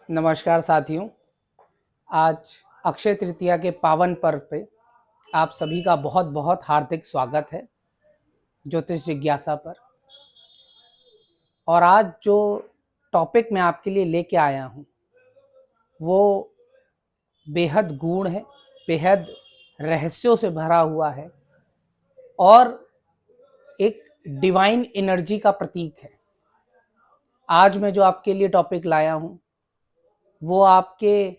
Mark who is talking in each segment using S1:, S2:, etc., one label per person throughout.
S1: नमस्कार साथियों। आज अक्षय तृतीया के पावन पर्व पे आप सभी का बहुत बहुत हार्दिक स्वागत है ज्योतिष जिज्ञासा पर। और आज जो टॉपिक मैं आपके लिए लेके आया हूँ वो बेहद गूढ़ है, बेहद रहस्यों से भरा हुआ है और एक डिवाइन एनर्जी का प्रतीक है। आज मैं जो आपके लिए टॉपिक लाया हूँ वो आपके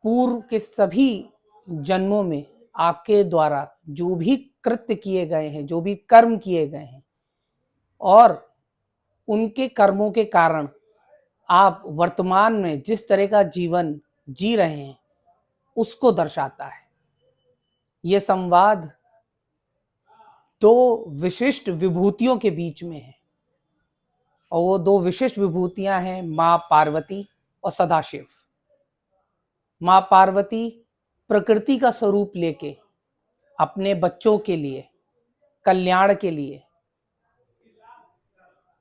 S1: पूर्व के सभी जन्मों में आपके द्वारा जो भी कृत्य किए गए हैं, जो भी कर्म किए गए हैं और उनके कर्मों के कारण आप वर्तमान में जिस तरह का जीवन जी रहे हैं उसको दर्शाता है। ये संवाद दो विशिष्ट विभूतियों के बीच में है और वो दो विशिष्ट विभूतियां हैं माँ पार्वती और सदाशिव। माँ पार्वती प्रकृति का स्वरूप लेके अपने बच्चों के लिए, कल्याण के लिए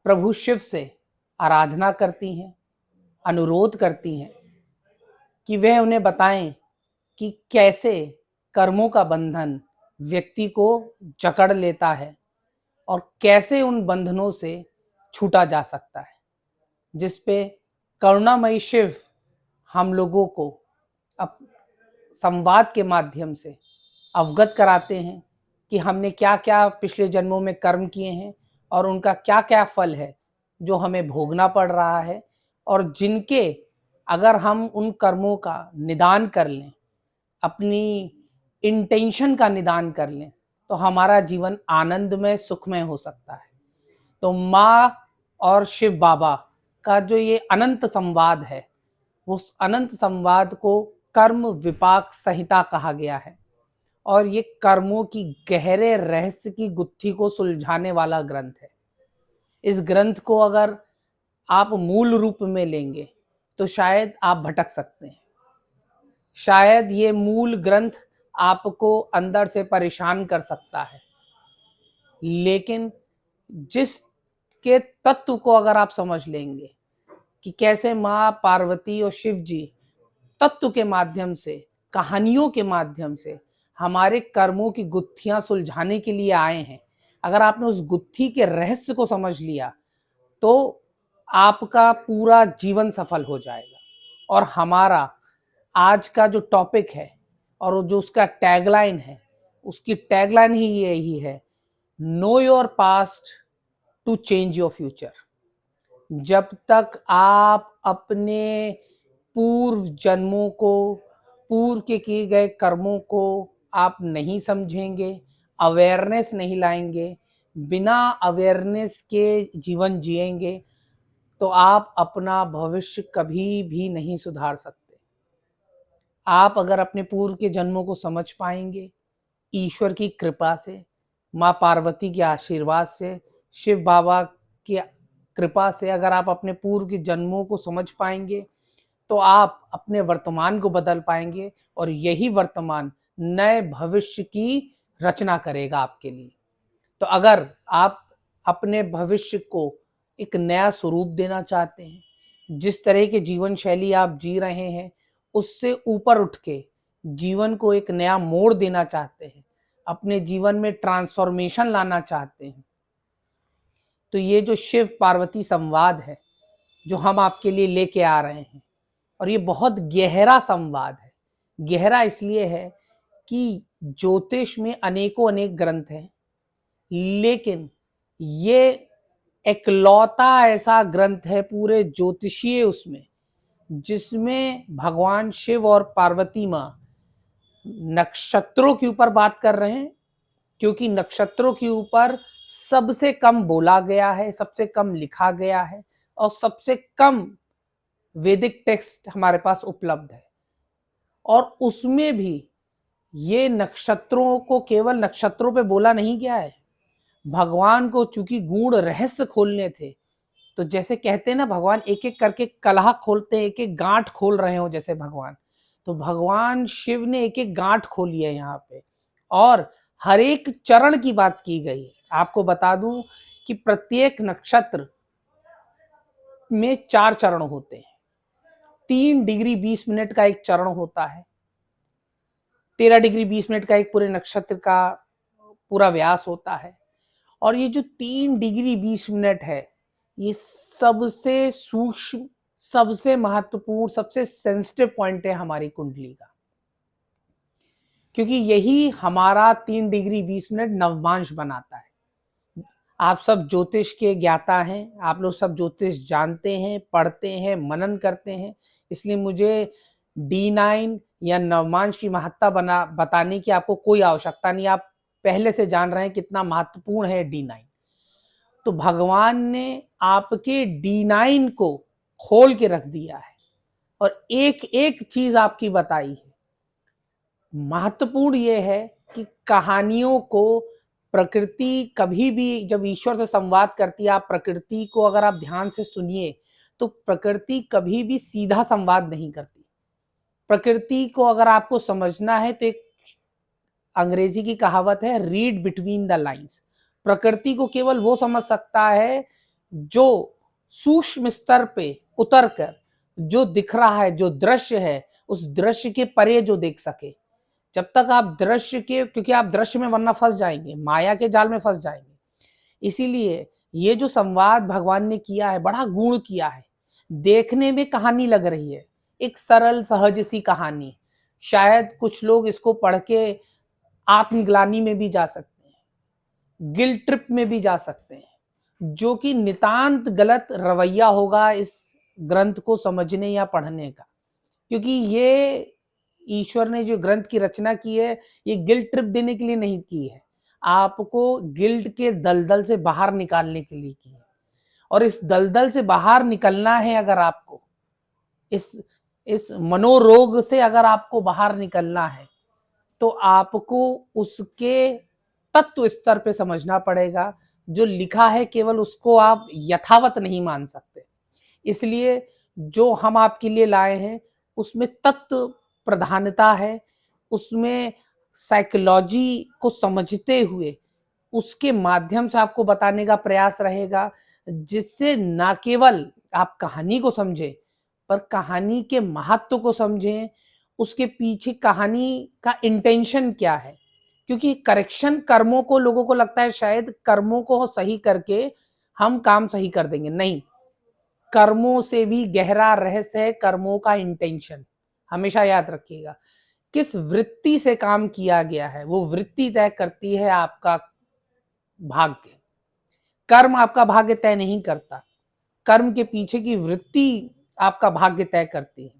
S1: प्रभु शिव से आराधना करती हैं, अनुरोध करती हैं कि वह उन्हें बताएं कि कैसे कर्मों का बंधन व्यक्ति को जकड़ लेता है और कैसे उन बंधनों से छूटा जा सकता है। जिस पे करुणामयी शिव हम लोगों को अब संवाद के माध्यम से अवगत कराते हैं कि हमने क्या क्या पिछले जन्मों में कर्म किए हैं और उनका क्या क्या फल है जो हमें भोगना पड़ रहा है, और जिनके अगर हम उन कर्मों का निदान कर लें, अपनी इंटेंशन का निदान कर लें, तो हमारा जीवन आनंदमय सुखमय हो सकता है। तो माँ और शिव बाबा का जो ये अनंत संवाद है, उस अनंत संवाद को कर्म विपाक संहिता कहा गया है और ये कर्मों की गहरे रहस्य की गुत्थी को सुलझाने वाला ग्रंथ है। इस ग्रंथ को अगर आप मूल रूप में लेंगे तो शायद आप भटक सकते हैं। शायद ये मूल ग्रंथ आपको अंदर से परेशान कर सकता है, लेकिन जिस के तत्व को अगर आप समझ लेंगे कि कैसे माँ पार्वती और शिव जी तत्व के माध्यम से, कहानियों के माध्यम से हमारे कर्मों की गुत्थियां सुलझाने के लिए आए हैं, अगर आपने उस गुत्थी के रहस्य को समझ लिया तो आपका पूरा जीवन सफल हो जाएगा। और हमारा आज का जो टॉपिक है और जो उसका टैगलाइन है, उसकी टैगलाइन ही यही है, know your past to change your future. जब तक आप अपने पूर्व जन्मों को, पूर्व के किए गए कर्मों को आप नहीं समझेंगे, अवेयरनेस नहीं लाएंगे, बिना अवेयरनेस के जीवन जिएंगे, तो आप अपना भविष्य कभी भी नहीं सुधार सकते। आप अगर अपने पूर्व के जन्मों को समझ पाएंगे, ईश्वर की कृपा से, माँ पार्वती के आशीर्वाद से, शिव बाबा की कृपा से अगर आप अपने पूर्व के जन्मों को समझ पाएंगे तो आप अपने वर्तमान को बदल पाएंगे और यही वर्तमान नए भविष्य की रचना करेगा आपके लिए। तो अगर आप अपने भविष्य को एक नया स्वरूप देना चाहते हैं, जिस तरह के जीवन शैली आप जी रहे हैं उससे ऊपर उठ के जीवन को एक नया मोड़ देना चाहते हैं, अपने जीवन में ट्रांसफॉर्मेशन लाना चाहते हैं, तो ये जो शिव पार्वती संवाद है जो हम आपके लिए लेके आ रहे हैं, और ये बहुत गहरा संवाद है। गहरा इसलिए है कि ज्योतिष में अनेकों अनेक ग्रंथ हैं, लेकिन ये एकलौता ऐसा ग्रंथ है पूरे ज्योतिषीय उसमें जिसमें भगवान शिव और पार्वती माँ नक्षत्रों के ऊपर बात कर रहे हैं, क्योंकि नक्षत्रों के ऊपर सबसे कम बोला गया है, सबसे कम लिखा गया है और सबसे कम वैदिक टेक्स्ट हमारे पास उपलब्ध है। और उसमें भी ये नक्षत्रों को केवल नक्षत्रों पे बोला नहीं गया है, भगवान को चूंकि गूढ़ रहस्य खोलने थे, तो जैसे कहते हैं ना भगवान एक एक करके कलह खोलते हैं, एक एक गांठ खोल रहे हो जैसे भगवान, तो भगवान शिव ने एक एक गांठ खोली है यहाँ पे और हर एक चरण की बात की गई है। आपको बता दूं कि प्रत्येक नक्षत्र में 4 चरण होते हैं। 3 डिग्री 20 मिनट का एक चरण होता है, 13 डिग्री 20 मिनट का एक पूरे नक्षत्र का पूरा व्यास होता है। और ये जो 3 डिग्री 20 मिनट है, ये सबसे सूक्ष्म, सबसे महत्वपूर्ण, सबसे सेंसिटिव पॉइंट है हमारी कुंडली का, क्योंकि यही हमारा 3 डिग्री 20 मिनट नवमांश बनाता है। आप सब ज्योतिष के ज्ञाता हैं, आप लोग सब ज्योतिष जानते हैं, पढ़ते हैं, मनन करते हैं, इसलिए मुझे D9 या नवमांश की महत्ता बताने की आपको कोई आवश्यकता नहीं। आप पहले से जान रहे हैं कितना महत्वपूर्ण है D9। तो भगवान ने आपके D9 को खोल के रख दिया है और एक एक चीज आपकी बताई है। महत्वपूर्ण यह है कि कहानियों को प्रकृति कभी भी जब ईश्वर से संवाद करती है, आप प्रकृति को अगर आप ध्यान से सुनिए तो प्रकृति कभी भी सीधा संवाद नहीं करती। प्रकृति को अगर आपको समझना है तो एक अंग्रेजी की कहावत है, रीड बिटवीन द लाइंस। प्रकृति को केवल वो समझ सकता है जो सूक्ष्म स्तर पे उतर कर जो दिख रहा है, जो दृश्य है, उस दृश्य के परे जो देख सके। जब तक आप दृश्य के, क्योंकि आप दृश्य में वरना फंस जाएंगे, माया के जाल में फंस जाएंगे। इसीलिए ये जो संवाद भगवान ने किया है, बड़ा गूढ़ किया है, देखने में कहानी लग रही है, एक सरल सहज सी कहानी। शायद कुछ लोग इसको पढ़ के आत्मग्लानि में भी जा सकते हैं, गिल्ट ट्रिप में भी जा सकते हैं, जो कि नितांत गलत रवैया होगा इस ग्रंथ को समझने या पढ़ने का। क्योंकि ये ईश्वर ने जो ग्रंथ की रचना की है, ये गिल्ट ट्रिप देने के लिए नहीं की है, आपको गिल्ट के दलदल से बाहर निकालने के लिए की है। और इस दलदल से बाहर निकलना है, अगर आपको इस मनोरोग से अगर आपको बाहर निकलना है, तो आपको उसके तत्व स्तर पे समझना पड़ेगा। जो लिखा है केवल उसको आप यथावत नहीं मान सकते। इसलिए जो हम आपके लिए लाए हैं उसमें तत्व प्रधानता है, उसमें साइकोलॉजी को समझते हुए उसके माध्यम से आपको बताने का प्रयास रहेगा, जिससे ना केवल आप कहानी को समझें पर कहानी के महत्व को समझें, उसके पीछे कहानी का इंटेंशन क्या है। क्योंकि करेक्शन कर्मों को, लोगों को लगता है शायद कर्मों को सही करके हम काम सही कर देंगे, नहीं। कर्मों से भी गहरा रहस्य है कर्मों का इंटेंशन। हमेशा याद रखिएगा, किस वृत्ति से काम किया गया है वो वृत्ति तय करती है आपका भाग्य। कर्म आपका भाग्य तय नहीं करता, कर्म के पीछे की वृत्ति आपका भाग्य तय करती है।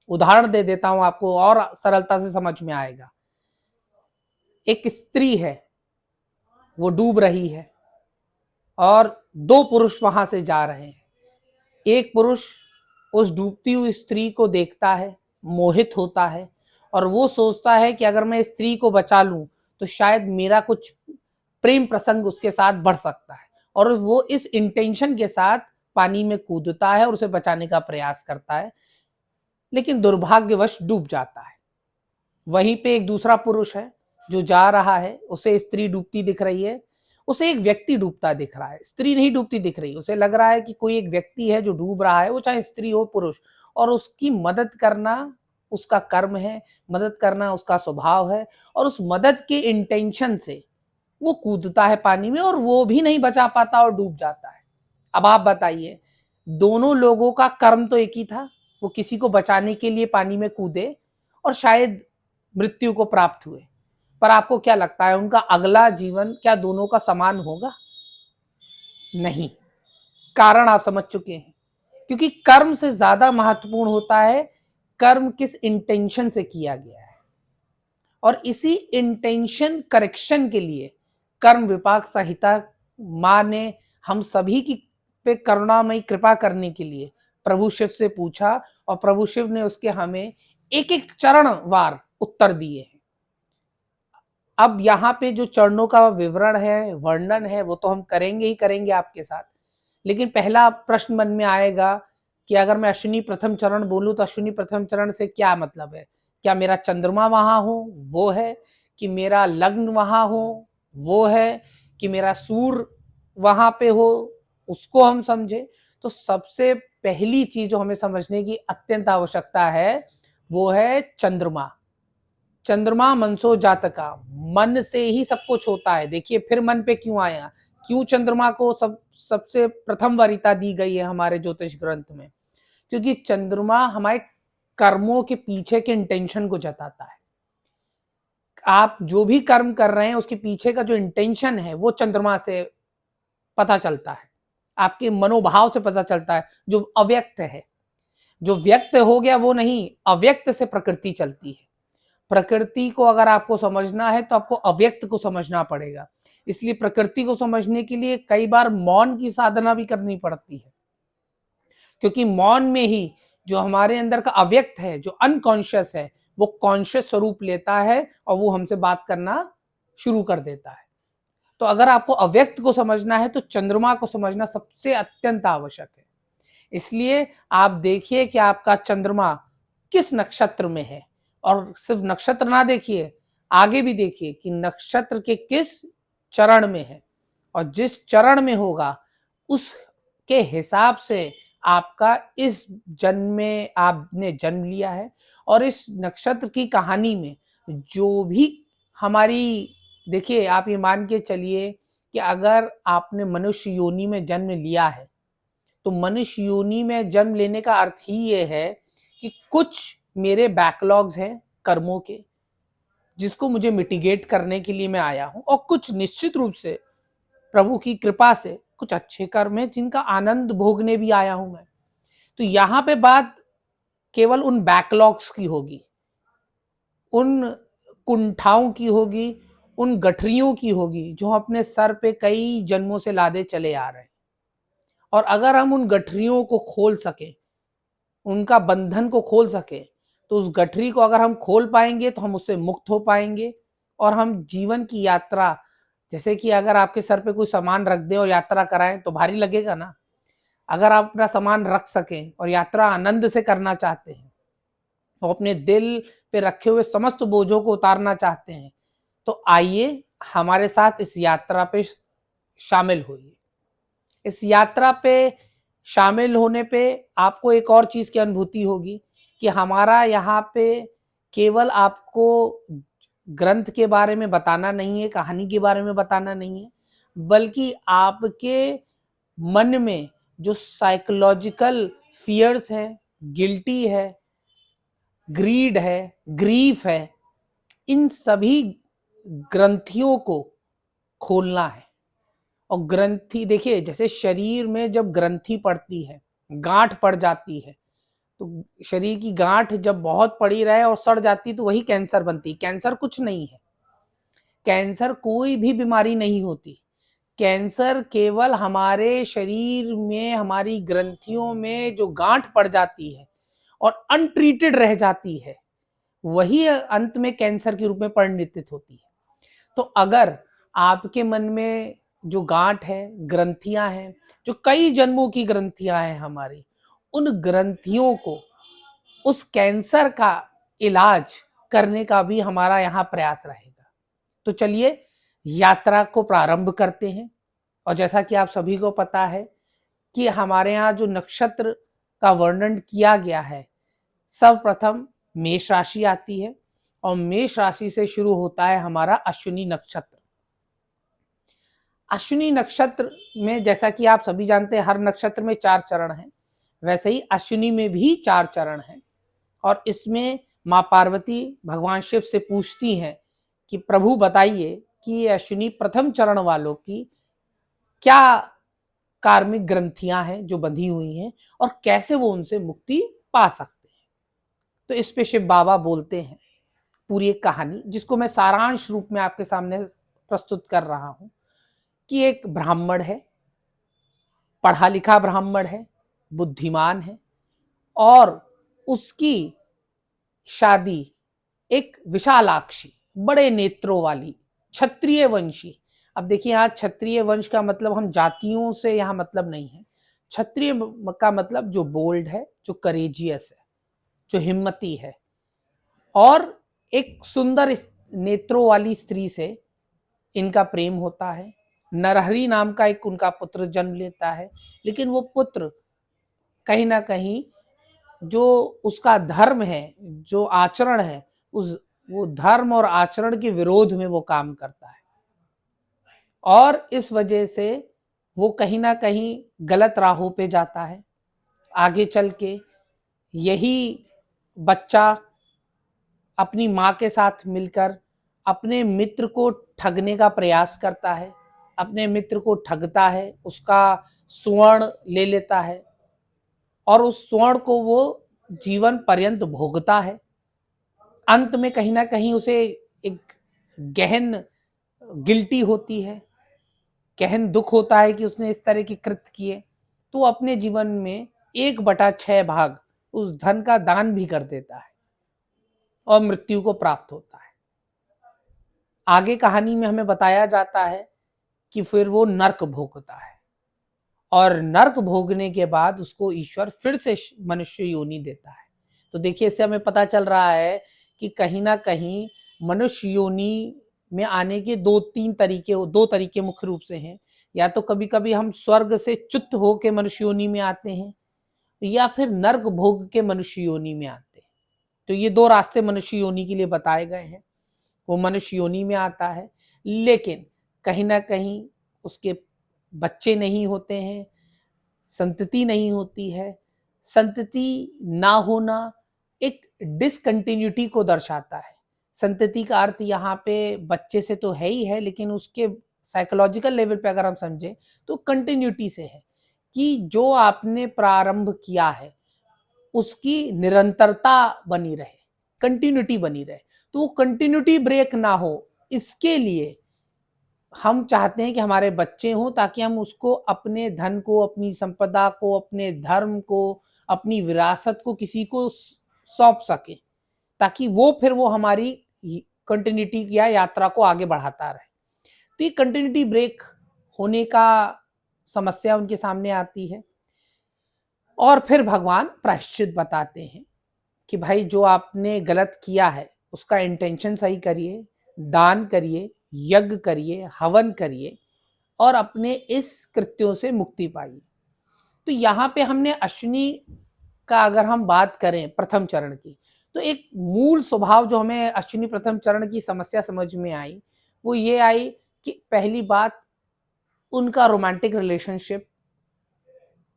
S1: उदाहरण दे देता हूं आपको और सरलता से समझ में आएगा। एक स्त्री है, वो डूब रही है और 2 पुरुष वहां से जा रहे हैं। एक पुरुष उस डूबती हुई स्त्री को देखता है, मोहित होता है और वो सोचता है कि अगर मैं स्त्री को बचा लूं तो शायद मेरा कुछ प्रेम प्रसंग उसके साथ बढ़ सकता है, और वो इस इंटेंशन के साथ पानी में कूदता है और उसे बचाने का प्रयास करता है, लेकिन दुर्भाग्यवश डूब जाता है। वहीं पे एक दूसरा पुरुष है जो जा रहा है, उसे स्त्री डूबती दिख रही है, उसे एक व्यक्ति डूबता दिख रहा है, स्त्री नहीं डूबती दिख रही। उसे लग रहा है कि कोई एक व्यक्ति है जो डूब रहा है, वो चाहे स्त्री हो पुरुष, और उसकी मदद करना उसका कर्म है, मदद करना उसका स्वभाव है। और उस मदद के इंटेंशन से वो कूदता है पानी में और वो भी नहीं बचा पाता और डूब जाता है। अब आप बताइए, दोनों लोगों का कर्म तो एक ही था, वो किसी को बचाने के लिए पानी में कूदे और शायद मृत्यु को प्राप्त हुए। पर आपको क्या लगता है, उनका अगला जीवन क्या दोनों का समान होगा? नहीं। कारण आप समझ चुके हैं, क्योंकि कर्म से ज्यादा महत्वपूर्ण होता है कर्म किस इंटेंशन से किया गया है। और इसी इंटेंशन करेक्शन के लिए कर्म विपाक संहिता माँ ने हम सभी की पे करुणामयी कृपा करने के लिए प्रभु शिव से पूछा, और प्रभु शिव ने उसके हमें एक एक चरणवार उत्तर दिए हैं। अब यहाँ पे जो चरणों का विवरण है, वर्णन है, वो तो हम करेंगे ही करेंगे आपके साथ। लेकिन पहला प्रश्न मन में आएगा कि अगर मैं अश्विनी प्रथम चरण बोलूं तो अश्विनी प्रथम चरण से क्या मतलब है? क्या मेरा चंद्रमा वहां हो, वो है? कि मेरा लग्न वहां हो, वो है? कि मेरा सूर्य वहां पे हो, उसको हम समझे? तो सबसे पहली चीज जो हमें समझने की अत्यंत आवश्यकता है वो है चंद्रमा। चंद्रमा मनसो जातका, मन से ही सब कुछ होता है। देखिए फिर मन पे क्यों आया, क्यों चंद्रमा को सबसे प्रथम वरीयता दी गई है हमारे ज्योतिष ग्रंथ में, क्योंकि चंद्रमा हमारे कर्मों के पीछे के इंटेंशन को जताता है। आप जो भी कर्म कर रहे हैं उसके पीछे का जो इंटेंशन है वो चंद्रमा से पता चलता है, आपके मनोभाव से पता चलता है, जो अव्यक्त है। जो व्यक्त हो गया वो नहीं, अव्यक्त से प्रकृति चलती है। प्रकृति को अगर आपको समझना है तो आपको अव्यक्त को समझना पड़ेगा। इसलिए प्रकृति को समझने के लिए कई बार मौन की साधना भी करनी पड़ती है, क्योंकि मौन में ही जो हमारे अंदर का अव्यक्त है, जो अनकॉन्शियस है, वो कॉन्शियस स्वरूप लेता है और वो हमसे बात करना शुरू कर देता है। तो अगर आपको अव्यक्त को समझना है तो चंद्रमा को समझना सबसे अत्यंत आवश्यक है। इसलिए आप देखिए कि आपका चंद्रमा किस नक्षत्र में है, और सिर्फ नक्षत्र ना देखिए, आगे भी देखिए कि नक्षत्र के किस चरण में है, और जिस चरण में होगा उसके हिसाब से आपका इस जन्म में आपने जन्म लिया है। और इस नक्षत्र की कहानी में जो भी हमारी, देखिए आप ये मान के चलिए कि अगर आपने मनुष्य योनि में जन्म लिया है तो मनुष्य योनि में जन्म लेने का अर्थ ही ये है कि कुछ मेरे बैकलॉग्स हैं कर्मों के, जिसको मुझे मिटिगेट करने के लिए मैं आया हूं, और कुछ निश्चित रूप से प्रभु की कृपा से कुछ अच्छे कर्म हैं जिनका आनंद भोगने भी आया हूं मैं। तो यहां पे बात केवल उन बैकलॉग्स की होगी, उन कुंठाओं की होगी, उन गठरियों की होगी जो अपने सर पे कई जन्मों से लादे चले आ रहे हैं। और अगर हम उन गठरियों को खोल सके, उनका बंधन को खोल सके, तो उस गठरी को अगर हम खोल पाएंगे तो हम उससे मुक्त हो पाएंगे, और हम जीवन की यात्रा, जैसे कि अगर आपके सर पे कोई सामान रख दे और यात्रा कराएं तो भारी लगेगा ना। अगर आप अपना सामान रख सकें और यात्रा आनंद से करना चाहते हैं, और अपने दिल पे रखे हुए समस्त बोझों को उतारना चाहते हैं, तो आइए हमारे साथ इस यात्रा पे शामिल होइए। इस यात्रा पे शामिल होने पे आपको एक और चीज की अनुभूति होगी कि हमारा यहाँ पे केवल आपको ग्रंथ के बारे में बताना नहीं है, कहानी के बारे में बताना नहीं है, बल्कि आपके मन में जो साइकोलॉजिकल फियर्स हैं, गिल्टी है, ग्रीड है, ग्रीफ है, इन सभी ग्रंथियों को खोलना है। और ग्रंथि, देखिए जैसे शरीर में जब ग्रंथि पड़ती है, गांठ पड़ जाती है, तो शरीर की गांठ जब बहुत पड़ी रहे और सड़ जाती तो वही कैंसर बनती। कैंसर कुछ नहीं है, कैंसर कोई भी बीमारी नहीं होती। कैंसर केवल हमारे शरीर में, हमारी ग्रंथियों में जो गांठ पड़ जाती है और अनट्रीटेड रह जाती है, वही अंत में कैंसर के रूप में परिणित होती है। तो अगर आपके मन में जो गांठ है, ग्रंथियां हैं, जो कई जन्मों की ग्रंथियां हैं हमारी, उन ग्रंथियों को, उस कैंसर का इलाज करने का भी हमारा यहाँ प्रयास रहेगा। तो चलिए यात्रा को प्रारंभ करते हैं। और जैसा कि आप सभी को पता है कि हमारे यहाँ जो नक्षत्र का वर्णन किया गया है, सर्वप्रथम मेष राशि आती है, और मेष राशि से शुरू होता है हमारा अश्विनी नक्षत्र। अश्विनी नक्षत्र में, जैसा कि आप सभी जानते हैं, हर नक्षत्र में 4 चरण हैं, वैसे ही अश्विनी में भी 4 चरण हैं। और इसमें माँ पार्वती भगवान शिव से पूछती हैं कि प्रभु बताइए कि ये अश्विनी प्रथम चरण वालों की क्या कार्मिक ग्रंथियां हैं जो बंधी हुई हैं, और कैसे वो उनसे मुक्ति पा सकते हैं। तो इस पे शिव बाबा बोलते हैं पूरी एक कहानी, जिसको मैं सारांश रूप में आपके सामने प्रस्तुत कर रहा हूं कि एक ब्राह्मण है, पढ़ा लिखा ब्राह्मण है, बुद्धिमान है, और उसकी शादी एक विशालाक्षी, बड़े नेत्रों वाली क्षत्रिय वंशी, अब देखिए यहाँ क्षत्रिय वंश का मतलब हम जातियों से यहाँ मतलब नहीं है, क्षत्रिय का मतलब जो बोल्ड है, जो करेजियस है, जो हिम्मती है, और एक सुंदर नेत्रों वाली स्त्री से इनका प्रेम होता है। नरहरि नाम का एक उनका पुत्र जन्म लेता है, लेकिन वो पुत्र कहीं ना कहीं जो उसका धर्म है, जो आचरण है, वो धर्म और आचरण के विरोध में वो काम करता है, और इस वजह से वो कहीं ना कहीं गलत राहों पे जाता है। आगे चल के यही बच्चा अपनी माँ के साथ मिलकर अपने मित्र को ठगने का प्रयास करता है, अपने मित्र को ठगता है, उसका स्वर्ण ले लेता है और उस स्वर्ण को वो जीवन पर्यंत भोगता है। अंत में कहीं ना कहीं उसे एक गहन गिल्टी होती है, गहन दुख होता है कि उसने इस तरह के कृत्य किए, तो अपने जीवन में 1/6 भाग उस धन का दान भी कर देता है और मृत्यु को प्राप्त होता है। आगे कहानी में हमें बताया जाता है कि फिर वो नर्क भोगता है और नर्क भोगने के बाद उसको ईश्वर फिर से मनुष्य योनि देता है। तो देखिए, इससे हमें पता चल रहा है कि कहीं ना कहीं मनुष्य योनि में आने के दो तरीके मुख्य रूप से हैं। या तो कभी कभी हम स्वर्ग से च्युत होकर मनुष्य योनि में आते हैं, या फिर नर्क भोग के मनुष्य योनि में आते हैं। तो ये दो रास्ते मनुष्य योनि के लिए बताए गए हैं। वो मनुष्य योनि में आता है, लेकिन कहीं ना कहीं उसके बच्चे नहीं होते हैं, संतति नहीं होती है। संतति ना होना एक डिसकंटिन्यूटी को दर्शाता है। संतति का अर्थ यहाँ पे बच्चे से तो है ही है, लेकिन उसके साइकोलॉजिकल लेवल पे अगर हम समझे तो कंटिन्यूटी से है कि जो आपने प्रारंभ किया है उसकी निरंतरता बनी रहे, कंटिन्यूटी बनी रहे। तो वो कंटिन्यूटी ब्रेक ना हो, इसके लिए हम चाहते हैं कि हमारे बच्चे हों, ताकि हम उसको अपने धन को, अपनी संपदा को, अपने धर्म को, अपनी विरासत को किसी को सौंप सके, ताकि वो हमारी कंटिन्यूटी या यात्रा को आगे बढ़ाता रहे। तो ये कंटिन्यूटी ब्रेक होने का समस्या उनके सामने आती है और फिर भगवान प्रायश्चित बताते हैं कि भाई जो आपने गलत किया है उसका इंटेंशन सही करिए, दान करिए, यज्ञ करिए, हवन करिए और अपने इस कृत्यों से मुक्ति पाइए। तो यहाँ पे हमने अश्विनी का अगर हम बात करें प्रथम चरण की, तो एक मूल स्वभाव जो हमें अश्विनी प्रथम चरण की समस्या समझ में आई वो ये आई कि पहली बात, उनका रोमांटिक रिलेशनशिप,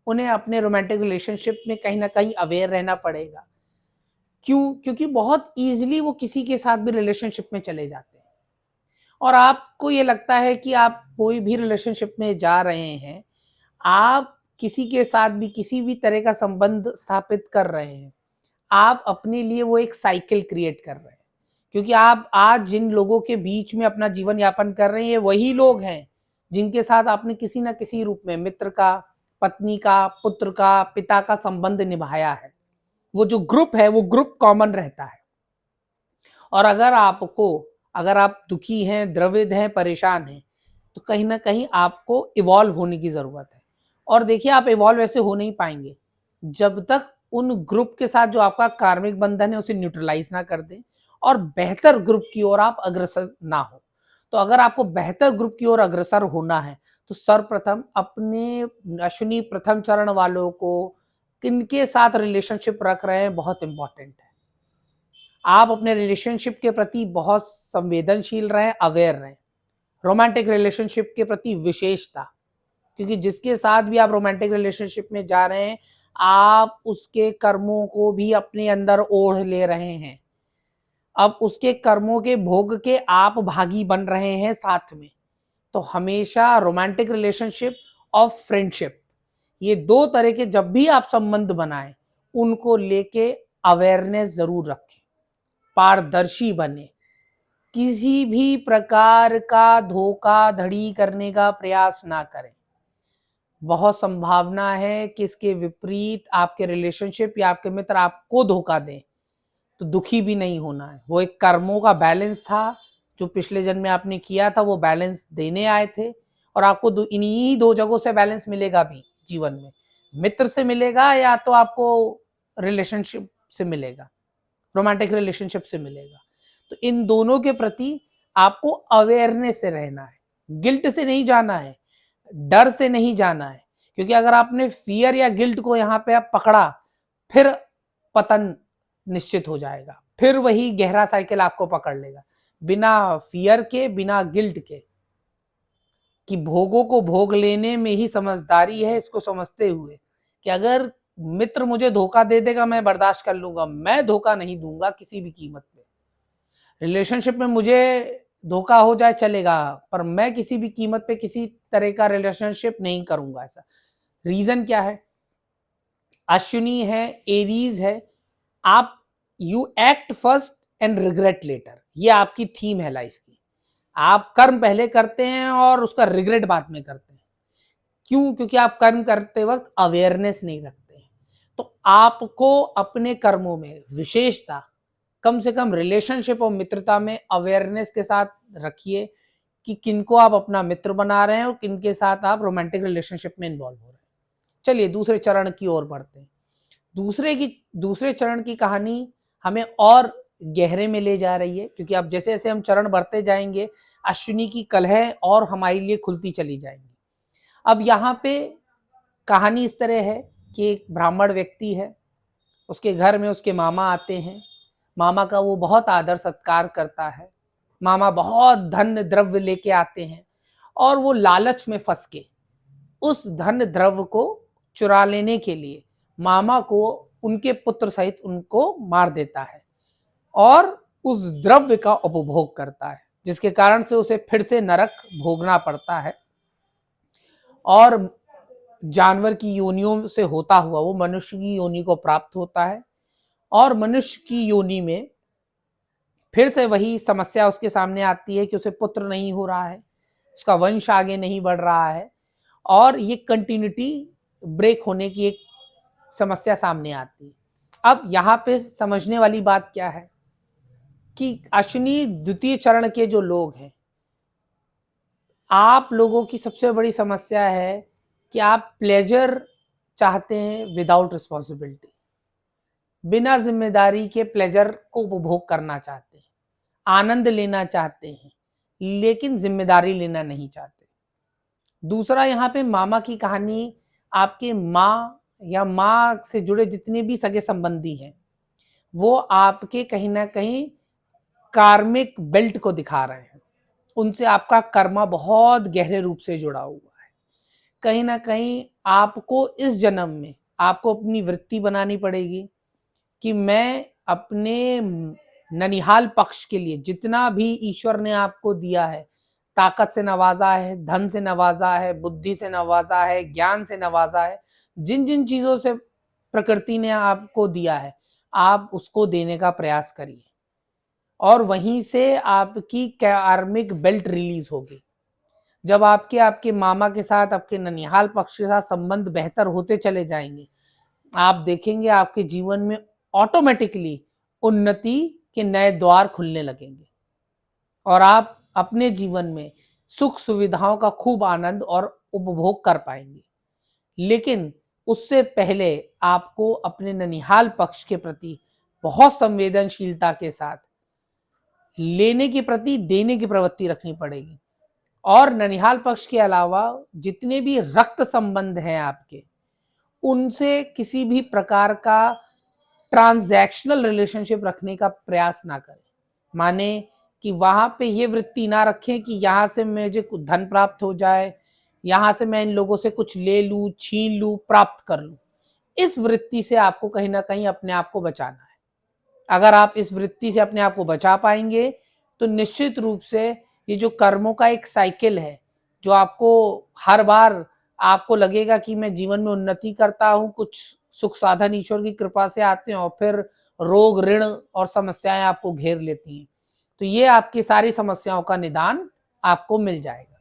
S1: उन्हें अपने रोमांटिक रिलेशनशिप में कहीं ना कहीं अवेयर रहना पड़ेगा। क्यों? क्योंकि बहुत ईजिली वो किसी के साथ भी रिलेशनशिप में चले जाते हैं और आपको ये लगता है कि आप कोई भी रिलेशनशिप में जा रहे हैं, आप किसी के साथ भी किसी भी तरह का संबंध स्थापित कर रहे हैं, आप अपने लिए वो एक साइकिल क्रिएट कर रहे हैं। क्योंकि आप आज जिन लोगों के बीच में अपना जीवन यापन कर रहे हैं वही लोग हैं जिनके साथ आपने किसी ना किसी रूप में मित्र का, पत्नी का, पुत्र का, पिता का संबंध निभाया है। वो जो ग्रुप है वो ग्रुप कॉमन रहता है। और अगर आप दुखी हैं, द्रवित हैं, परेशान हैं, तो कहीं ना कहीं आपको इवॉल्व होने की जरूरत है। और देखिए, आप इवॉल्व ऐसे हो नहीं पाएंगे जब तक उन ग्रुप के साथ जो आपका कार्मिक बंधन है उसे न्यूट्रलाइज ना कर दें और बेहतर ग्रुप की ओर आप अग्रसर ना हो। तो अगर आपको बेहतर ग्रुप की ओर अग्रसर होना है तो सर्वप्रथम अपने अश्विनी प्रथम चरण वालों को किनके साथ रिलेशनशिप रख रहे हैं बहुत इंपॉर्टेंट है। आप अपने रिलेशनशिप के प्रति बहुत संवेदनशील रहें, अवेयर रहें। रोमांटिक रिलेशनशिप के प्रति विशेषता, क्योंकि जिसके साथ भी आप रोमांटिक रिलेशनशिप में जा रहे हैं आप उसके कर्मों को भी अपने अंदर ओढ़ ले रहे हैं। अब उसके कर्मों के भोग के आप भागी बन रहे हैं साथ में। तो हमेशा रोमांटिक रिलेशनशिप और फ्रेंडशिप, ये दो तरह के जब भी आप संबंध बनाएं उनको लेके अवेयरनेस जरूर रखें, पारदर्शी बने, किसी भी प्रकार का धोखाधड़ी करने का प्रयास ना करें। बहुत संभावना है कि इसके विपरीत आपके रिलेशनशिप या आपके मित्र आपको धोखा दें, तो दुखी भी नहीं होना है। वो एक कर्मों का बैलेंस था जो पिछले जन्म में आपने किया था, वो बैलेंस देने आए थे और आपको इन्हीं दो जगहों से बैलेंस मिलेगा भी जीवन में। मित्र से मिलेगा या तो आपको रिलेशनशिप से मिलेगा, रोमांटिक रिलेशनशिप से मिलेगा। तो इन दोनों के प्रति आपको अवेयरनेस से रहना है, गिल्ट से नहीं जाना है, डर से नहीं जाना है। क्योंकि अगर आपने फियर या गिल्ट को यहाँ पे आप पकड़ा, फिर पतन निश्चित हो जाएगा, फिर वही गहरा साइकिल आपको पकड़ लेगा। बिना फियर के, बिना गिल्ट के, कि भोगों को भोग लेने में ही समझदारी है, इसको समझते हुए कि अगर मित्र मुझे धोखा दे देगा मैं बर्दाश्त कर लूंगा, मैं धोखा नहीं दूंगा किसी भी कीमत पे। रिलेशनशिप में मुझे धोखा हो जाए चलेगा, पर मैं किसी भी कीमत पे किसी तरह का रिलेशनशिप नहीं करूंगा। ऐसा रीजन क्या है? अश्विनी है, एरीज है, आप you act first and regret later, ये आपकी थीम है लाइफ की। आप कर्म पहले करते हैं और उसका रिग्रेट बाद में करते हैं। क्यों? क्योंकि आप कर्म करते वक्त अवेयरनेस नहीं रखते हैं। तो आपको अपने कर्मों में विशेषता, कम से कम रिलेशनशिप और मित्रता में अवेयरनेस के साथ रखिए कि किनको आप अपना मित्र बना रहे हैं और किनके साथ आप रोमांटिक रिलेशनशिप में इन्वॉल्व हो रहे हैं। चलिए दूसरे चरण की ओर बढ़ते हैं। दूसरे चरण की कहानी हमें और गहरे में ले जा रही है, क्योंकि अब जैसे जैसे हम चरण बढ़ते जाएंगे अश्विनी की कलह और हमारे लिए खुलती चली जाएंगी। अब यहाँ पे कहानी इस तरह है कि एक ब्राह्मण व्यक्ति है, उसके घर में उसके मामा आते हैं। मामा का वो बहुत आदर सत्कार करता है। मामा बहुत धन द्रव्य लेके आते हैं और वो लालच में फंस के उस धन द्रव्य को चुरा लेने के लिए मामा को उनके पुत्र सहित उनको मार देता है और उस द्रव्य का उपभोग करता है, जिसके कारण से उसे फिर से नरक भोगना पड़ता है और जानवर की योनियों से होता हुआ वो मनुष्य की योनि को प्राप्त होता है। और मनुष्य की योनि में फिर से वही समस्या उसके सामने आती है कि उसे पुत्र नहीं हो रहा है, उसका वंश आगे नहीं बढ़ रहा है और ये कंटिन्यूटी ब्रेक होने की एक समस्या सामने आती है। अब यहाँ पे समझने वाली बात क्या है कि अश्विनी द्वितीय चरण के जो लोग हैं, आप लोगों की सबसे बड़ी समस्या है कि आप प्लेजर चाहते हैं विदाउट रिस्पॉन्सिबिलिटी, बिना जिम्मेदारी के प्लेजर को उपभोग करना चाहते हैं, आनंद लेना चाहते हैं, लेकिन जिम्मेदारी लेना नहीं चाहते। दूसरा यहाँ पे मामा की कहानी, आपके माँ या माँ से जुड़े जितने भी सगे संबंधी हैं वो आपके कहीं ना कहीं कार्मिक बेल्ट को दिखा रहे हैं। उनसे आपका कर्मा बहुत गहरे रूप से जुड़ा हुआ है। कहीं ना कहीं आपको इस जन्म में आपको अपनी वृत्ति बनानी पड़ेगी कि मैं अपने ननिहाल पक्ष के लिए जितना भी ईश्वर ने आपको दिया है, ताकत से नवाजा है, धन से नवाजा है, बुद्धि से नवाजा है, ज्ञान से नवाजा है, जिन जिन चीजों से प्रकृति ने आपको दिया है आप उसको देने का प्रयास करिए और वहीं से आपकी कार्मिक बेल्ट रिलीज होगी। जब आपके मामा के साथ, आपके ननिहाल पक्ष के साथ संबंध बेहतर होते चले जाएंगे, आप देखेंगे आपके जीवन में ऑटोमेटिकली उन्नति के नए द्वार खुलने लगेंगे और आप अपने जीवन में सुख सुविधाओं का खूब आनंद और उपभोग कर पाएंगे। लेकिन उससे पहले आपको अपने ननिहाल पक्ष के प्रति बहुत संवेदनशीलता के साथ लेने के प्रति देने की प्रवृत्ति रखनी पड़ेगी। और ननिहाल पक्ष के अलावा जितने भी रक्त संबंध हैं आपके, उनसे किसी भी प्रकार का ट्रांजैक्शनल रिलेशनशिप रखने का प्रयास ना करें। माने कि वहां पे ये वृत्ति ना रखें कि यहाँ से मुझे कुछ धन प्राप्त हो जाए, यहाँ से मैं इन लोगों से कुछ ले लूँ, छीन लूँ, प्राप्त कर लूँ। इस वृत्ति से आपको कहीं ना कहीं अपने आप को बचाना है। अगर आप इस वृत्ति से अपने आप को बचा पाएंगे तो निश्चित रूप से ये जो कर्मों का एक साइकिल है, जो आपको हर बार आपको लगेगा कि मैं जीवन में उन्नति करता हूँ, कुछ सुख साधन ईश्वर की कृपा से आते हैं और फिर रोग, ऋण और समस्याएं आपको घेर लेती हैं, तो ये आपकी सारी समस्याओं का निदान आपको मिल जाएगा।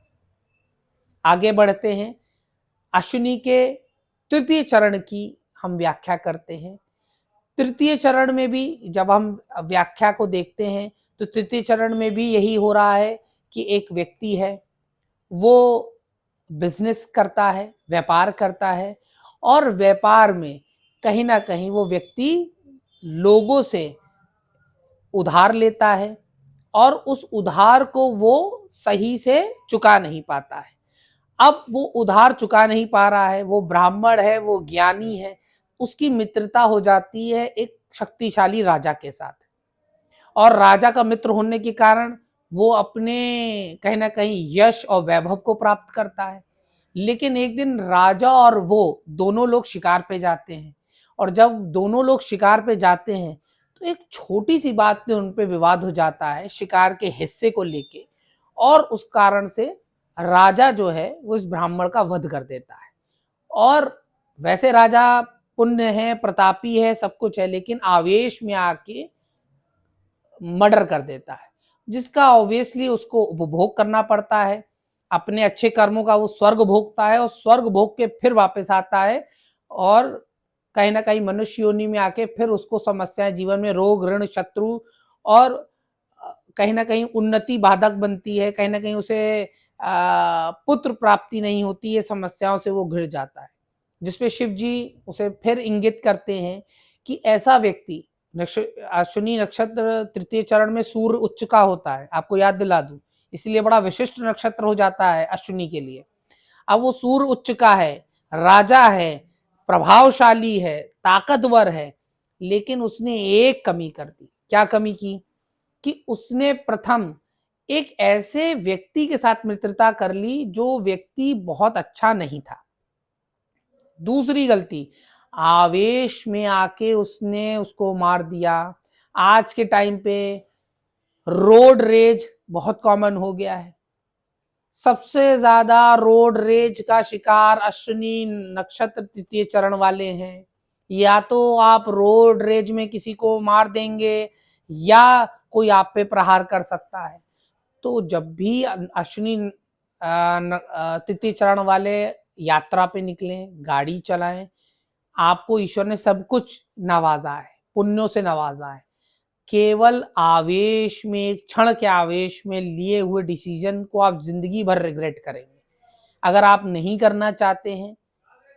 S1: आगे बढ़ते हैं, अश्विनी के तृतीय चरण की हम व्याख्या करते हैं। तृतीय चरण में भी जब हम व्याख्या को देखते हैं तो तृतीय चरण में भी यही हो रहा है कि एक व्यक्ति है, वो बिजनेस करता है, व्यापार करता है और व्यापार में कहीं ना कहीं वो व्यक्ति लोगों से उधार लेता है और उस उधार को वो सही से चुका नहीं पाता है। अब वो उधार चुका नहीं पा रहा है, वो ब्राह्मण है, वो ज्ञानी है, उसकी मित्रता हो जाती है एक शक्तिशाली राजा के साथ, और राजा का मित्र होने के कारण वो अपने कहीं ना कहीं यश और वैभव को प्राप्त करता है। लेकिन एक दिन राजा और वो दोनों लोग शिकार पे जाते हैं, और जब दोनों लोग शिकार पे जाते हैं तो एक छोटी सी बात पे उन पे विवाद हो जाता है शिकार के हिस्से को लेके, और उस कारण से राजा जो है वो इस ब्राह्मण का वध कर देता है। और वैसे राजा पुण्य है, प्रतापी है, सब कुछ है, लेकिन आवेश में आके मर्डर कर देता है, जिसका ऑब्वियसली उसको उपभोग करना पड़ता है। अपने अच्छे कर्मों का वो स्वर्ग भोगता है, और स्वर्ग भोग के फिर वापस आता है, और कहीं ना कहीं मनुष्य योनि में आके फिर उसको समस्याएं जीवन में, रोग, ऋण, शत्रु, और कहीं ना कहीं उन्नति बाधक बनती है, कहीं ना कहीं उसे पुत्र प्राप्ति नहीं होती है, समस्याओं से वो घिर जाता है। जिसपे शिव जी उसे फिर इंगित करते हैं कि ऐसा व्यक्ति, अश्विनी नक्षत्र तृतीय चरण में सूर्य उच्च का होता है, आपको याद दिला दूं, इसलिए बड़ा विशिष्ट नक्षत्र हो जाता है अश्विनी के लिए। अब वो सूर्य उच्च का है, राजा है, प्रभावशाली है, ताकतवर है, लेकिन उसने एक कमी कर दी। क्या कमी की? कि उसने प्रथम एक ऐसे व्यक्ति के साथ मित्रता कर ली जो व्यक्ति बहुत अच्छा नहीं था। दूसरी गलती, आवेश में आके उसने उसको मार दिया। आज के टाइम पे रोड रेज बहुत कॉमन हो गया है। सबसे ज्यादा रोड रेज का शिकार अश्विनी नक्षत्र तृतीय चरण वाले हैं। या तो आप रोड रेज में किसी को मार देंगे, या कोई आप पे प्रहार कर सकता है। तो जब भी अश्विनी तृतीय चरण वाले यात्रा पे निकलें, गाड़ी चलाएं, आपको ईश्वर ने सब कुछ नवाजा है, पुण्यों से नवाजा है। केवल आवेश में, एक क्षण के आवेश में लिए हुए डिसीजन को आप जिंदगी भर रिग्रेट करेंगे। अगर आप नहीं करना चाहते हैं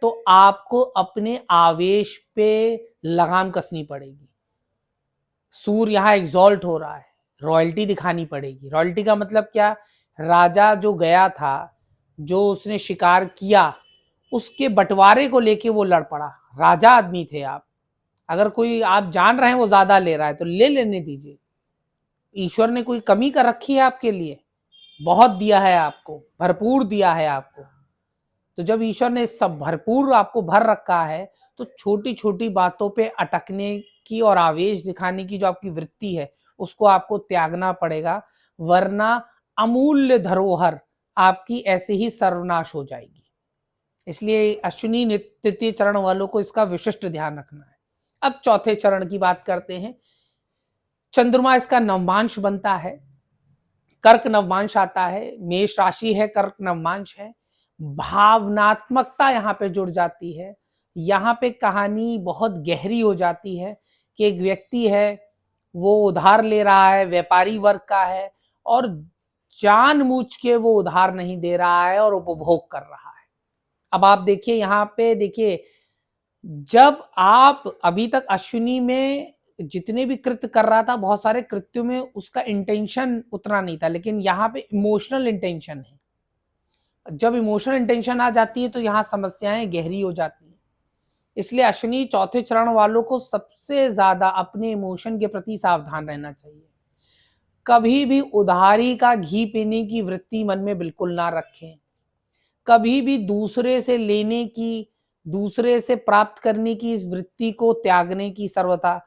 S1: तो आपको अपने आवेश पे लगाम कसनी पड़ेगी। सूर्य यहाँ एग्जॉल्ट हो रहा है, रॉयल्टी दिखानी पड़ेगी। रॉयल्टी का मतलब क्या? राजा जो गया था, जो उसने शिकार किया, उसके बंटवारे को लेके वो लड़ पड़ा। राजा आदमी थे आप, अगर कोई आप जान रहे हैं वो ज्यादा ले रहा है तो ले लेने दीजिए। ईश्वर ने कोई कमी कर रखी है आपके लिए? बहुत दिया है आपको, भरपूर दिया है आपको। तो जब ईश्वर ने सब भरपूर आपको भर रखा है, तो छोटी छोटी बातों पे अटकने की और आवेश दिखाने की जो आपकी वृत्ति है, उसको आपको त्यागना पड़ेगा, वरना अमूल्य धरोहर आपकी ऐसे ही सर्वनाश हो जाएगी। इसलिए अश्विनी तृतीय चरण वालों को इसका विशिष्ट ध्यान रखना है। अब चौथे चरण की बात करते हैं। चंद्रमा इसका नवमांश बनता है, कर्क नवमांश आता है, मेष राशि है, कर्क नवमांश है। भावनात्मकता यहाँ पे जुड़ जाती है। यहाँ पे कहानी बहुत गहरी हो जाती है कि एक व्यक्ति है, वो उधार ले रहा है, व्यापारी वर्ग का है, और जानबूझ के वो उधार नहीं दे रहा है और उपभोग कर रहा है। अब आप देखिए, यहाँ पे देखिए, जब आप अभी तक अश्विनी में जितने भी कृत्य कर रहा था, बहुत सारे कृत्यों में उसका इंटेंशन उतना नहीं था, लेकिन यहाँ पे इमोशनल इंटेंशन है। जब इमोशनल इंटेंशन आ जाती है तो यहाँ समस्याएं गहरी हो जाती हैं। इसलिए अश्विनी चौथे चरण वालों को सबसे ज्यादा अपने इमोशन के प्रति सावधान रहना चाहिए। कभी भी उधारी का घी पीने की वृत्ति मन में बिल्कुल ना रखें। कभी भी दूसरे से लेने की, दूसरे से प्राप्त करने की इस वृत्ति को त्यागने की सर्वथा।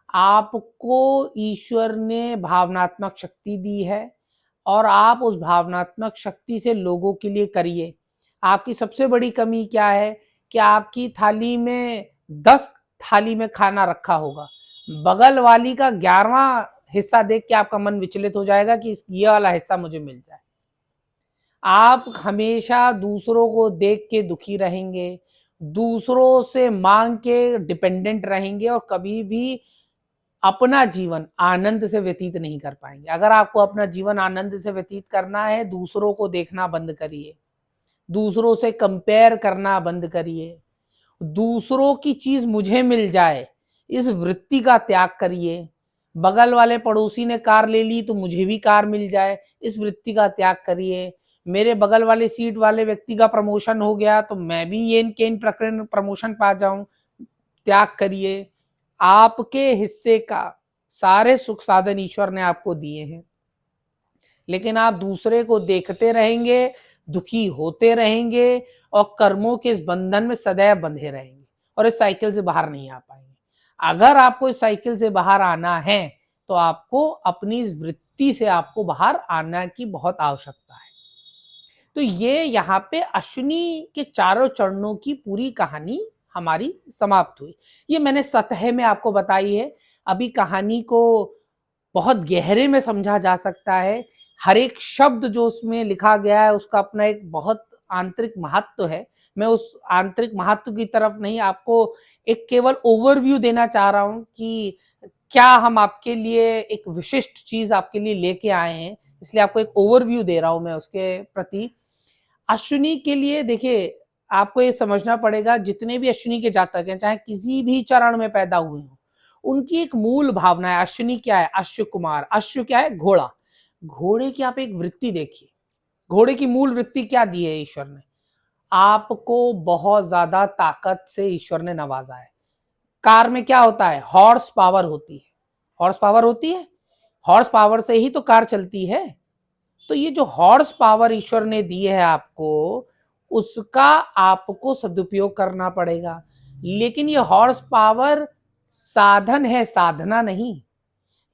S1: आपको ईश्वर ने भावनात्मक शक्ति दी है, और आप उस भावनात्मक शक्ति से लोगों के लिए करिए। आपकी सबसे बड़ी कमी क्या है कि आपकी थाली में 10 थाली में खाना रखा होगा, बगल वाली का 11वां हिस्सा देख के आपका मन विचलित हो जाएगा कि ये वाला हिस्सा मुझे मिल जाए। आप हमेशा दूसरों को देख के दुखी रहेंगे, दूसरों से मांग के डिपेंडेंट रहेंगे, और कभी भी अपना जीवन आनंद से व्यतीत नहीं कर पाएंगे। अगर आपको अपना जीवन आनंद से व्यतीत करना है, दूसरों को देखना बंद करिए, दूसरों से कंपेयर करना बंद करिए, दूसरों की चीज मुझे मिल जाए इस वृत्ति का त्याग करिए। बगल वाले पड़ोसी ने कार ले ली तो मुझे भी कार मिल जाए, इस वृत्ति का त्याग करिए। मेरे बगल वाले सीट वाले व्यक्ति का प्रमोशन हो गया तो मैं भी ये इनके प्रकरण प्रमोशन पा जाऊं। त्याग करिए। आपके हिस्से का सारे सुख साधन ईश्वर ने आपको दिए हैं, लेकिन आप दूसरे को देखते रहेंगे, दुखी होते रहेंगे और कर्मों के इस बंधन में सदैव बंधे रहेंगे और इस साइकिल से बाहर नहीं आ पाएंगे। अगर आपको इस साइकिल से बाहर आना है तो आपको अपनी इस वृत्ति से आपको बाहर आना की बहुत आवश्यकता है। तो ये यहाँ पे अश्विनी के चारों चरणों की पूरी कहानी हमारी समाप्त हुई। ये मैंने सतह में आपको बताई है। अभी कहानी को बहुत गहरे में समझा जा सकता है। हर एक शब्द जो उसमें लिखा गया है उसका अपना एक बहुत आंतरिक महत्व है। मैं उस आंतरिक महत्व की तरफ नहीं, आपको एक केवल ओवरव्यू देना चाह रहा हूं कि क्या हम आपके लिए एक विशिष्ट चीज आपके लिए लेके आए हैं, इसलिए आपको एक ओवरव्यू दे रहा हूं मैं उसके प्रति। अश्विनी के लिए देखिए, आपको ये समझना पड़ेगा, जितने भी अश्विनी के जातक हैं, चाहे किसी भी चरण में पैदा हुए हों, उनकी एक मूल भावना है। अश्विनी क्या है? अश्व कुमार। अश्व क्या है? घोड़ा। घोड़े की आप एक वृत्ति देखिए। घोड़े की मूल वृत्ति क्या दी है ईश्वर ने? आपको बहुत ज्यादा ताकत से ईश्वर ने नवाजा है। कार में क्या होता है? हॉर्स पावर होती है। हॉर्स पावर होती है, हॉर्स पावर से ही तो कार चलती है। तो ये जो हॉर्स पावर ईश्वर ने दी है आपको, उसका आपको सदुपयोग करना पड़ेगा। लेकिन ये हॉर्स पावर साधन है, साधना नहीं।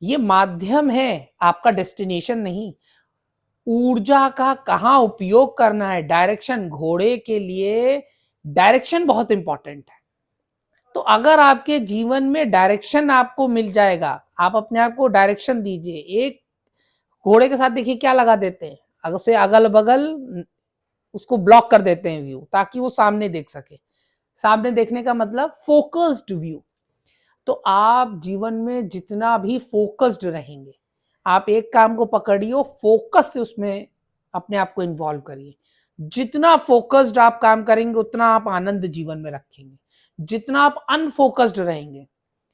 S1: ये माध्यम है, आपका डेस्टिनेशन नहीं। ऊर्जा का कहाँ उपयोग करना है, डायरेक्शन। घोड़े के लिए डायरेक्शन बहुत इंपॉर्टेंट है। तो अगर आपके जीवन में डायरेक्शन आपको मिल जाएगा, आप अपने आप को डायरेक्शन दीजिए। एक घोड़े के साथ देखिए क्या लगा देते हैं, अगर से अगल बगल उसको ब्लॉक कर देते हैं व्यू, ताकि वो सामने देख सके। सामने देखने का मतलब फोकस्ड व्यू। तो आप जीवन में जितना भी फोकस्ड रहेंगे, आप एक काम को पकड़िए, फोकस से उसमें अपने आप को इन्वॉल्व करिए। जितना फोकस्ड आप काम करेंगे उतना आप आनंद जीवन में रखेंगे। जितना आप अनफोकस्ड रहेंगे,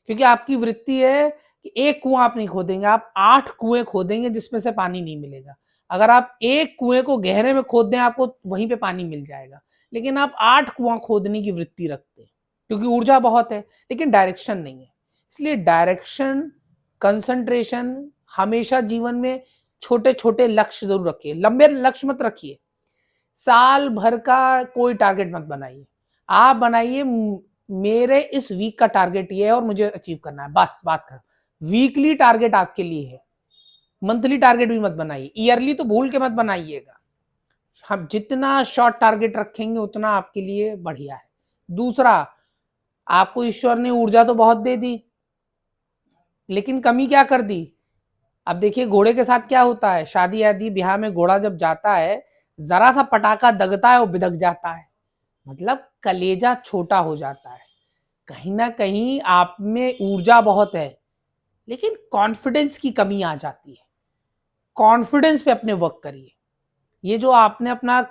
S1: क्योंकि आपकी वृत्ति है कि एक कुआं आप नहीं खोदेंगे, आप 8 कुएं खोदेंगे जिसमें से पानी नहीं मिलेगा। अगर आप एक कुएं को गहरे में खोद दें, आपको वहीं पे पानी मिल जाएगा। लेकिन आप 8 कुआं खोदने की वृत्ति रखते हैं, क्योंकि ऊर्जा बहुत है लेकिन डायरेक्शन नहीं है। इसलिए डायरेक्शन, कंसंट्रेशन, हमेशा जीवन में छोटे छोटे लक्ष्य जरूर रखिए। लंबे लक्ष्य मत रखिए। साल भर का कोई टारगेट मत बनाइए। आप बनाइए मेरे इस वीक का टारगेट ये है और मुझे अचीव करना है, बस बात कर। वीकली टारगेट आपके लिए है, मंथली टारगेट भी मत बनाइए। ईयरली तो भूल के मत बनाइएगा। हम जितना शॉर्ट टारगेट रखेंगे उतना आपके लिए बढ़िया है। दूसरा, आपको ईश्वर ने ऊर्जा तो बहुत दे दी, लेकिन कमी क्या कर दी? अब देखिए घोड़े के साथ क्या होता है, शादी आदि ब्याह में घोड़ा जब जाता है, जरा सा पटाखा दगता है वो बिदक जाता है, मतलब कलेजा छोटा हो जाता है। कहीं ना कहीं आप में ऊर्जा बहुत है लेकिन कॉन्फिडेंस की कमी आ जाती है। कॉन्फिडेंस पे अपने वर्क करिए। ये जो आपने अपना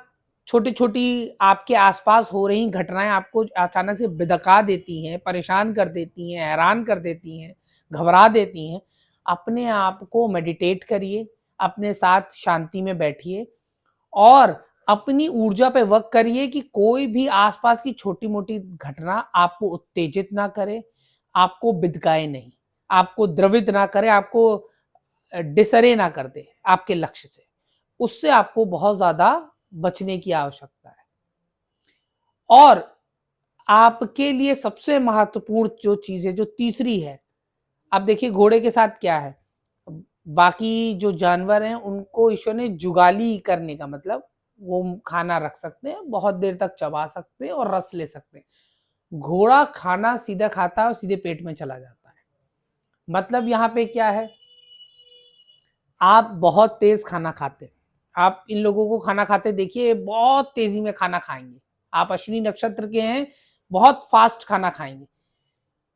S1: छोटी छोटी आपके आसपास हो रही घटनाएं आपको अचानक से बिदका देती हैं, परेशान कर देती हैं, हैरान कर देती हैं, घबरा देती हैं, अपने आप को मेडिटेट करिए, अपने साथ शांति में बैठिए और अपनी ऊर्जा पे वर्क करिए कि कोई भी आसपास की छोटी मोटी घटना आपको उत्तेजित ना करे, आपको बिदकाए नहीं, आपको द्रवित ना करे, आपको डिसरे ना कर दे आपके लक्ष्य से। उससे आपको बहुत ज्यादा बचने की आवश्यकता है। और आपके लिए सबसे महत्वपूर्ण जो चीज है, जो तीसरी है, अब देखिए घोड़े के साथ क्या है, बाकी जो जानवर हैं उनको ईश्वर ने जुगाली करने का मतलब वो खाना रख सकते हैं, बहुत देर तक चबा सकते हैं और रस ले सकते हैं। घोड़ा खाना सीधा खाता है और सीधे पेट में चला जाता है। मतलब यहाँ पे क्या है, आप बहुत तेज खाना खाते हैं। आप इन लोगों को खाना खाते देखिए, बहुत तेजी में खाना खाएंगे। आप अश्विनी नक्षत्र के हैं, बहुत फास्ट खाना खाएंगे।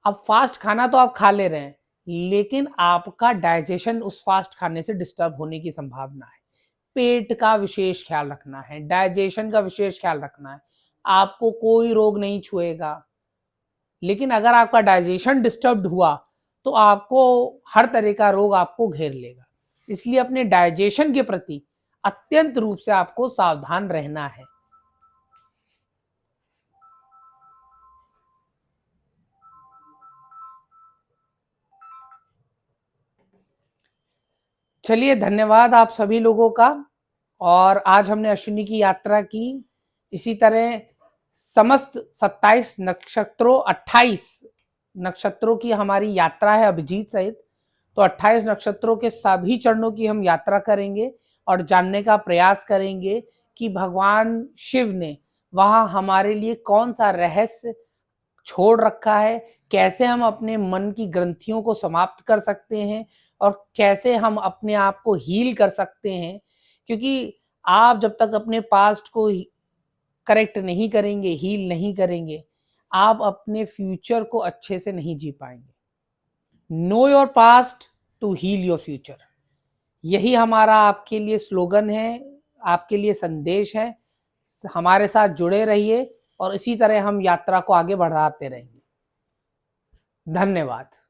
S1: अब फास्ट खाना तो आप खा ले रहे हैं, लेकिन आपका डाइजेशन उस फास्ट खाने से डिस्टर्ब होने की संभावना है। पेट का विशेष ख्याल रखना है, डाइजेशन का विशेष ख्याल रखना है। आपको कोई रोग नहीं छुएगा, लेकिन अगर आपका डाइजेशन डिस्टर्ब्ड हुआ तो आपको हर तरह का रोग आपको घेर लेगा। इसलिए अपने डाइजेशन के प्रति अत्यंत रूप से आपको सावधान रहना है। चलिए, धन्यवाद आप सभी लोगों का। और आज हमने अश्विनी की यात्रा की। इसी तरह समस्त 27 नक्षत्रों 28 नक्षत्रों की हमारी यात्रा है अभिजीत सहित। तो 28 नक्षत्रों के सभी चरणों की हम यात्रा करेंगे और जानने का प्रयास करेंगे कि भगवान शिव ने वहाँ हमारे लिए कौन सा रहस्य छोड़ रखा है, कैसे हम अपने मन की ग्रंथियों को समाप्त कर सकते हैं और कैसे हम अपने आप को हील कर सकते हैं। क्योंकि आप जब तक अपने पास्ट को करेक्ट नहीं करेंगे, हील नहीं करेंगे, आप अपने फ्यूचर को अच्छे से नहीं जी पाएंगे। Know your past to heal your future, यही हमारा आपके लिए स्लोगन है, आपके लिए संदेश है। हमारे साथ जुड़े रहिए और इसी तरह हम यात्रा को आगे बढ़ाते रहेंगे। धन्यवाद।